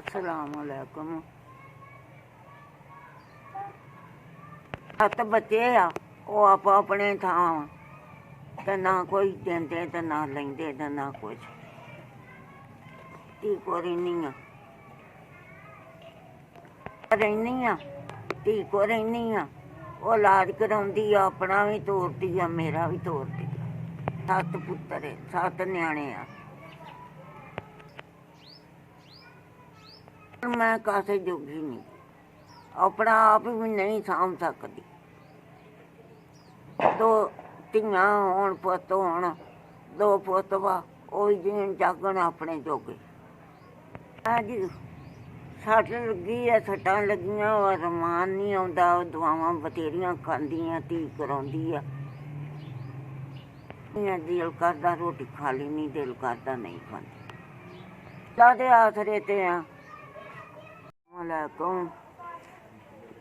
अस्सलामुअलैकुम। 7 बच्चे आ, वो आप अपने थां ते ना कोई देंदे ते ना लैंदे ते ना कुछ। धी को रहनी धी को रहनी आ, वो इलाज कराउंदी आ, अपना भी तोरदी आ, मेरा भी तोरदी आ। 7 पुत्तर है, 7 न्याणे आ। मैं कासे जोगी नहीं, अपना आप भी नहीं साम सकती। 2 धियां होण, पुत्त होण, 2 पुत्त वा, वो जीण जागण अपने जोगे। अज सट लगी है, सट्टां लगियां, रमान नहीं आउंदा, दवावां बथेरियां खांदी आ, धी कराउंदी आ। दिल करदा रोटी खा लेनी, दिल करदा नहीं खांदी। अल्लाह दे आसरे ते आ।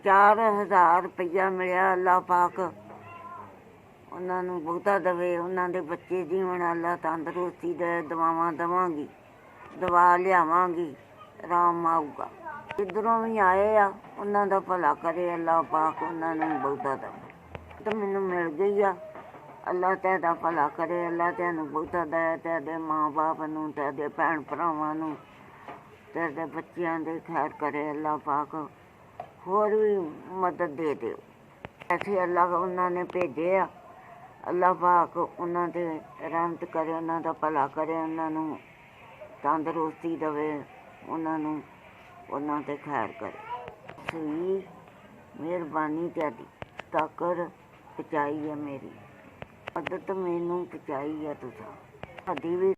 4000 रुपया मिलिया, अल्लाह पाक उन्हां नूं बहुता दवे, उन्हां दे बच्चे जीवन, अल्लाह तंदरुस्ती दे। दवावां देवांगी, दवा लियावांगी, आराम आऊगा। जिधरों भी आए आ, उन्हां दा भला करे अल्लाह पाक, उन्हां नूं बहुता दवे। तो मैनूं मिल गई आ, अल्लाह तुहाडा भला करे, अल्लाह तुहानूं बहुता दे, तुहाडे माँ बाप नूं, तुहाडे भैण भरावां नूं, तुहाडे बच्चिआं दे खैर करे अल्लाह पाक। होर भी मदद दे दिओ। ऐसे अल्लाह उन्हां ने भेजे आ, अल्लाह पाक उन्हां ते रहमत करे, उन्हां दा भला करे, उन्हां नूं तंदरुस्ती देवे, उन्हां नूं उन्हां ते खैर करे। सही मेहरबानी तुहाडी तकर पहुँचाई है, मेरी मदद मैनूं पहुँचाई है तुसां। साडी भी